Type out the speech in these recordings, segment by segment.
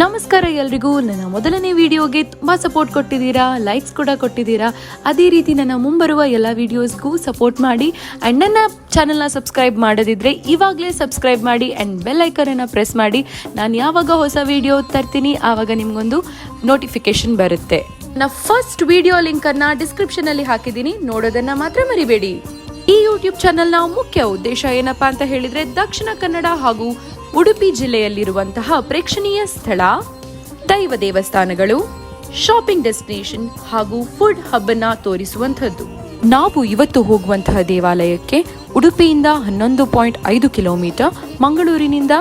ನಮಸ್ಕಾರ ಎಲ್ರಿಗೂ. ನನ್ನ ಮೊದಲನೇ ವಿಡಿಯೋಗೆ ತುಂಬಾ ಸಪೋರ್ಟ್ ಕೊಟ್ಟಿದ್ದೀರಾ, ಲೈಕ್ಸ್ ಕೂಡ ಕೊಟ್ಟಿದ್ದೀರಾ. ಅದೇ ರೀತಿ ನನ್ನ ಮುಂಬರುವ ಎಲ್ಲ ವಿಡಿಯೋಸ್ಗೂ ಸಪೋರ್ಟ್ ಮಾಡಿ. ಆ್ಯಂಡ್ ನನ್ನ ಚಾನಲ್ನ ಸಬ್ಸ್ಕ್ರೈಬ್ ಮಾಡದಿದ್ರೆ ಇವಾಗಲೇ ಸಬ್ಸ್ಕ್ರೈಬ್ ಮಾಡಿ ಆ್ಯಂಡ್ ಬೆಲ್ ಐಕನನ್ನು ಪ್ರೆಸ್ ಮಾಡಿ. ನಾನು ಯಾವಾಗ ಹೊಸ ವಿಡಿಯೋ ತರ್ತೀನಿ ಆವಾಗ ನಿಮಗೊಂದು ನೋಟಿಫಿಕೇಶನ್ ಬರುತ್ತೆ. ನನ್ನ ಫಸ್ಟ್ ವಿಡಿಯೋ ಲಿಂಕನ್ನು ಡಿಸ್ಕ್ರಿಪ್ಷನಲ್ಲಿ ಹಾಕಿದ್ದೀನಿ, ನೋಡೋದನ್ನು ಮಾತ್ರ ಮರಿಬೇಡಿ. ಈ ಯೂಟ್ಯೂಬ್ ಚಾನಲ್ನ ಮುಖ್ಯ ಉದ್ದೇಶ ಏನಪ್ಪಾ ಅಂತ ಹೇಳಿದ್ರೆ ದಕ್ಷಿಣ ಕನ್ನಡ ಹಾಗೂ ಉಡುಪಿ ಜಿಲ್ಲೆಯಲ್ಲಿರುವಂತಹ ಪ್ರೇಕ್ಷಣೀಯ ಸ್ಥಳ, ದೈವ ದೇವಸ್ಥಾನಗಳು, ಶಾಪಿಂಗ್ ಡೆಸ್ಟಿನೇಷನ್ ಹಾಗೂ ಫುಡ್ ಹಬ್ ಅನ್ನ ತೋರಿಸುವಂತಹದ್ದು. ನಾವು ಇವತ್ತು ಹೋಗುವಂತಹ ದೇವಾಲಯಕ್ಕೆ ಉಡುಪಿಯಿಂದ 11.5 ಕಿಲೋಮೀಟರ್, ಮಂಗಳೂರಿನಿಂದ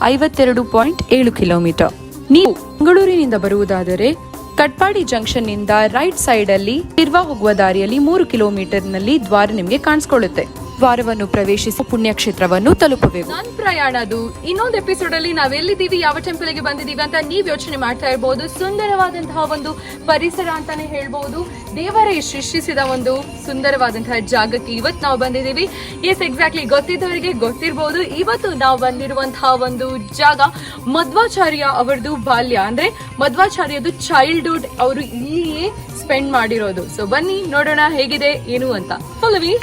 52.7 ಕಿಲೋಮೀಟರ್. ನೀವು ಮಂಗಳೂರಿನಿಂದ ಬರುವುದಾದರೆ ಕಟ್ಪಾಡಿ ಜಂಕ್ಷನ್ ನಿಂದ ರೈಟ್ ಸೈಡ್ ಅಲ್ಲಿ ತಿರ್ವಾ ಹೋಗುವ ದಾರಿಯಲ್ಲಿ 3 ಕಿಲೋಮೀಟರ್ ನಲ್ಲಿ ದ್ವಾರ ನಿಮಗೆ ಕಾಣಿಸ್ಕೊಳ್ಳುತ್ತೆ. ದ್ವಾರವನ್ನು ಪ್ರವೇಶಿಸಿ ಪುಣ್ಯಕ್ಷೇತ್ರವನ್ನು ತಲುಪಬೇಕು. ನನ್ ಪ್ರಯಾಣದು ಇನ್ನೊಂದು ಎಪಿಸೋಡ್ ಅಲ್ಲಿ ನಾವೆಲ್ಲಿದ್ದೀವಿ, ಯಾವ ಟೆಂಪಲ್ ಗೆ ಬಂದಿದ್ದೀವಿ ಅಂತ ನೀವ್ ಯೋಚನೆ ಮಾಡ್ತಾ ಇರಬಹುದು. ಸುಂದರವಾದಂತಹ ಒಂದು ಪರಿಸರ ಅಂತಾನೆ ಹೇಳ್ಬಹುದು. ದೇವರೇ ಸೃಷ್ಟಿಸಿದ ಒಂದು ಸುಂದರವಾದಂತಹ ಜಾಗಕ್ಕೆ ಇವತ್ತು ನಾವು ಬಂದಿದ್ದೀವಿ. ಎಸ್, ಎಕ್ಸಾಕ್ಟ್ಲಿ, ಗೊತ್ತಿದ್ದವರಿಗೆ ಗೊತ್ತಿರಬಹುದು. ಇವತ್ತು ನಾವು ಬಂದಿರುವಂತಹ ಒಂದು ಜಾಗ ಮಧ್ವಾಚಾರ್ಯ ಅವರದು ಬಾಲ್ಯ, ಅಂದ್ರೆ ಮಧ್ವಾಚಾರ್ಯದು ಚೈಲ್ಡ್ಹುಡ್ ಅವರು ಇಲ್ಲಿಯೇ ಸ್ಪೆಂಡ್ ಮಾಡಿರೋದು. ಸೊ ಬನ್ನಿ ನೋಡೋಣ ಹೇಗಿದೆ ಏನು ಅಂತ. ಫಾಲೋವಿ.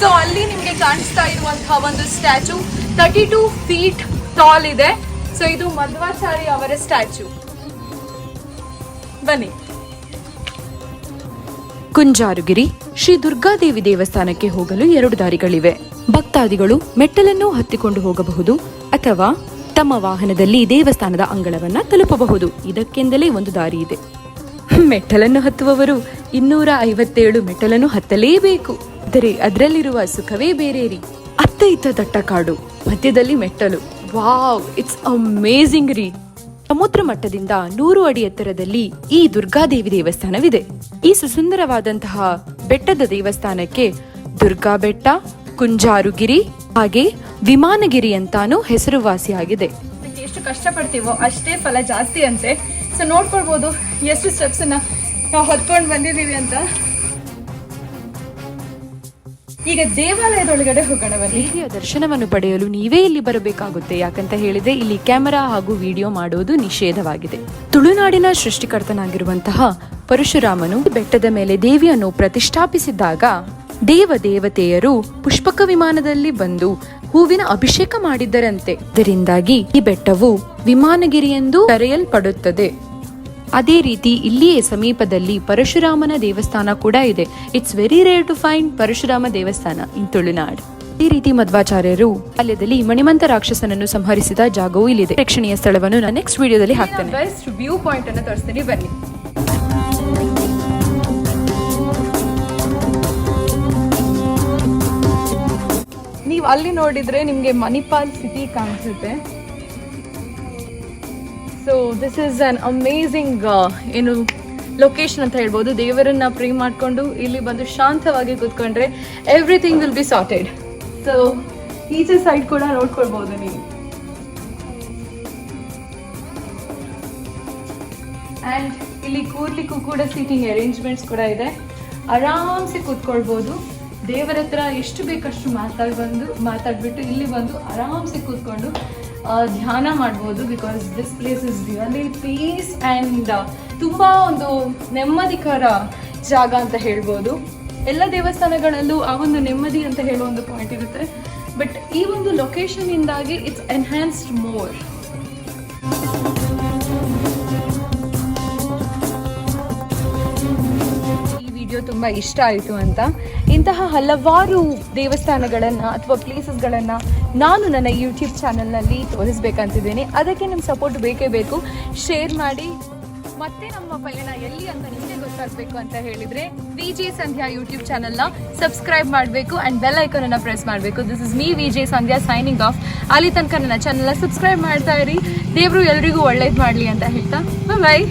ಸೊ ಅಲ್ಲಿ ನಿಮ್ಗೆ ಕಾಣಿಸ್ತಾ ಇರುವಂತಹ ಒಂದು ಸ್ಟ್ಯಾಚು 32 ಫೀಟ್ ಟಾಲ್ ಇದೆ. ಸೊ ಇದು ಮಧ್ವಾಚಾರ್ಯ ಅವರ ಸ್ಟ್ಯಾಚು. ಬನ್ನಿ. ಕುಂಜಾರುಗಿರಿ ಶ್ರೀ ದುರ್ಗಾದೇವಿ ದೇವಸ್ಥಾನಕ್ಕೆ ಹೋಗಲು 2 ದಾರಿಗಳಿವೆ. ಭಕ್ತಾದಿಗಳು ಮೆಟ್ಟಲನ್ನು ಹತ್ತಿಕೊಂಡು ಹೋಗಬಹುದು ಅಥವಾ ತಮ್ಮ ವಾಹನದಲ್ಲಿ ದೇವಸ್ಥಾನದ ಅಂಗಳವನ್ನ ತಲುಪಬಹುದು. ಇದಕ್ಕೆಂದಲೇ ಒಂದು ದಾರಿ ಇದೆ. ಮೆಟ್ಟಲನ್ನು ಹತ್ತುವವರು 257 ಮೆಟ್ಟಲನ್ನು ಹತ್ತಲೇಬೇಕು. ಆದರೆ ಅದರಲ್ಲಿರುವ ಸುಖವೇ ಬೇರೆ ರೀ. ಅತ್ತ ಇತ್ತ ದಟ್ಟ ಕಾಡು, ಮಧ್ಯದಲ್ಲಿ ಮೆಟ್ಟಲು. ವಾವ್, ಇಟ್ಸ್ ಅಮೇಜಿಂಗ್ ರೀ. ಸಮುದ್ರ ಮಟ್ಟದಿಂದ 100 ಅಡಿ ಎತ್ತರದಲ್ಲಿ ಈ ದುರ್ಗಾದೇವಿ ದೇವಸ್ಥಾನವಿದೆ. ಈ ಸುಂದರವಾದಂತಹ ಬೆಟ್ಟದ ದೇವಸ್ಥಾನಕ್ಕೆ ದುರ್ಗಾ ಬೆಟ್ಟ, ಕುಂಜಾರುಗಿರಿ ಹಾಗೆ ವಿಮಾನಗಿರಿ ಅಂತಾನು ಹೆಸರುವಾಸಿಯಾಗಿದೆ. ಎಷ್ಟು ಕಷ್ಟ ಪಡ್ತೀವೋ ಅಷ್ಟೇ ಫಲ ಜಾಸ್ತಿ ಅಂತೆ. ಸೊ ನೋಡ್ಕೊಳ್ಬಹುದು ಎಷ್ಟು ಸ್ಟೆಪ್ಸ್ ಅನ್ನ ನಾವು ಹೊತ್ಕೊಂಡು ಬಂದಿದ್ದೀವಿ ಅಂತ. ಈಗ ದೇವಾಲಯದೊಳಗಡೆ ಹೋಗೋಣ. ದೇವಿಯ ದರ್ಶನವನ್ನು ಪಡೆಯಲು ನೀವೇ ಇಲ್ಲಿ ಬರಬೇಕಾಗುತ್ತೆ. ಯಾಕಂತ ಹೇಳಿದ್ರೆ ಇಲ್ಲಿ ಕ್ಯಾಮೆರಾ ಹಾಗೂ ವಿಡಿಯೋ ಮಾಡುವುದು ನಿಷೇಧವಾಗಿದೆ. ತುಳುನಾಡಿನ ಸೃಷ್ಟಿಕರ್ತನಾಗಿರುವಂತಹ ಪರಶುರಾಮನು ಬೆಟ್ಟದ ಮೇಲೆ ದೇವಿಯನ್ನು ಪ್ರತಿಷ್ಠಾಪಿಸಿದಾಗ ದೇವತೆಯರು ಪುಷ್ಪಕ ವಿಮಾನದಲ್ಲಿ ಬಂದು ಹೂವಿನ ಅಭಿಷೇಕ ಮಾಡಿದ್ದರಂತೆ. ಇದರಿಂದಾಗಿ ಈ ಬೆಟ್ಟವು ವಿಮಾನಗಿರಿ ಎಂದು ಕರೆಯಲ್ಪಡುತ್ತದೆ. ಅದೇ ರೀತಿ ಇಲ್ಲಿಯೇ ಸಮೀಪದಲ್ಲಿ ಪರಶುರಾಮನ ದೇವಸ್ಥಾನ ಕೂಡ ಇದೆ. It's very rare to find Parashurama ದೇವಸ್ಥಾನ ಇನ್ ತುಳುನಾಡು. ಈ ರೀತಿ ಮಧ್ವಾಚಾರ್ಯರು ಬಾಲ್ಯದಲ್ಲಿ ಮಣಿಮಂತ ರಾಕ್ಷಸನನ್ನು ಸಂಹರಿಸಿದ ಜಾಗವೂ ಇಲ್ಲಿದೆ. ಪ್ರೇಕ್ಷಣೀಯ ಸ್ಥಳವನ್ನು ನಾನು ನೆಕ್ಸ್ಟ್ ವಿಡಿಯೋದಲ್ಲಿ ಹಾಕ್ತೇನೆ. ಬೆಸ್ಟ್ ವ್ಯೂ ಪಾಯಿಂಟ್ ಅನ್ನು ತೋರಿಸ್ತೀನಿ, ಬನ್ನಿ. ನೀವು ಅಲ್ಲಿ ನೋಡಿದ್ರೆ ನಿಮ್ಗೆ ಮಣಿಪಾಲ್ ಸಿಟಿ ಕಾಣಿಸುತ್ತೆ. So this is an amazing ಏನು ಲೊಕೇಶನ್ ಅಂತ ಹೇಳ್ಬೋದು. ದೇವರನ್ನ ಪ್ರೇ ಮಾಡಿಕೊಂಡು ಇಲ್ಲಿ ಬಂದು ಶಾಂತವಾಗಿ ಕೂತ್ಕೊಂಡ್ರೆ everything will be sorted. So ಈಚೆ ಸೈಡ್ ಕೂಡ ನೋಡ್ಕೊಳ್ಬಹುದು ನೀವು. ಆ್ಯಂಡ್ ಇಲ್ಲಿ ಕೂರ್ಲಿಕ್ಕೂ ಕೂಡ ಸೀಟಿಂಗ್ ಅರೇಂಜ್ಮೆಂಟ್ಸ್ ಕೂಡ ಇದೆ. ಆರಾಮ್ಸೆ ಕೂತ್ಕೊಳ್ಬೋದು. ದೇವರ ಹತ್ರ ಎಷ್ಟು ಬೇಕಷ್ಟು ಮಾತಾಡ್ಬಿಟ್ಟು ಇಲ್ಲಿ ಬಂದು ಆರಾಮ್ಸೆ ಕೂತ್ಕೊಂಡು ಧ್ಯಾನ ಮಾಡ್ಬೋದು. Because this place is really peace and ತುಂಬ ಒಂದು ನೆಮ್ಮದಿಕರ ಜಾಗ ಅಂತ ಹೇಳ್ಬೋದು. ಎಲ್ಲ ದೇವಸ್ಥಾನಗಳಲ್ಲೂ ಆ ಒಂದು ನೆಮ್ಮದಿ ಅಂತ ಹೇಳೋ ಒಂದು ಪಾಯಿಂಟ್ ಇರುತ್ತೆ. ಬಟ್ ಈ ಒಂದು ಲೊಕೇಶನ್ ಇಂದಾಗಿ ಇಟ್ಸ್ ಎನ್ಹ್ಯಾನ್ಸ್ಡ್ ಮೋರ್. ತುಂಬ ಇಷ್ಟ ಆಯಿತು ಅಂತ. ಇಂತಹ ಹಲವಾರು ದೇವಸ್ಥಾನಗಳನ್ನು ಅಥವಾ ಪ್ಲೇಸಸ್ಗಳನ್ನು ನಾನು ನನ್ನ ಯೂಟ್ಯೂಬ್ ಚಾನಲ್ನಲ್ಲಿ ತೋರಿಸ್ಬೇಕಂತಿದ್ದೀನಿ. ಅದಕ್ಕೆ ನಿಮ್ಮ ಸಪೋರ್ಟ್ ಬೇಕೇ ಬೇಕು. ಶೇರ್ ಮಾಡಿ. ಮತ್ತೆ ನಮ್ಮ ಪಯಣ ಎಲ್ಲಿ ಅಂತ ನಿಮಗೆ ಗೊತ್ತಾಗಬೇಕು ಅಂತ ಹೇಳಿದರೆ ವಿಜೆ ಸಂಧ್ಯಾ ಯೂಟ್ಯೂಬ್ ಚಾನಲ್ನ ಸಬ್ಸ್ಕ್ರೈಬ್ ಮಾಡಬೇಕು ಆ್ಯಂಡ್ ಬೆಲ್ ಐಕನ್ ಅನ್ನು ಪ್ರೆಸ್ ಮಾಡಬೇಕು. This is me VJ Sandhya signing off. ಅಲ್ಲಿ ತನಕ ನನ್ನ ಚಾನಲ್ನ ಸಬ್ಸ್ಕ್ರೈಬ್ ಮಾಡ್ತಾ ಇರಿ. ದೇವರು ಎಲ್ರಿಗೂ ಒಳ್ಳೇದು ಮಾಡಲಿ ಅಂತ ಹೇಳ್ತಾ ಬಾಯ್.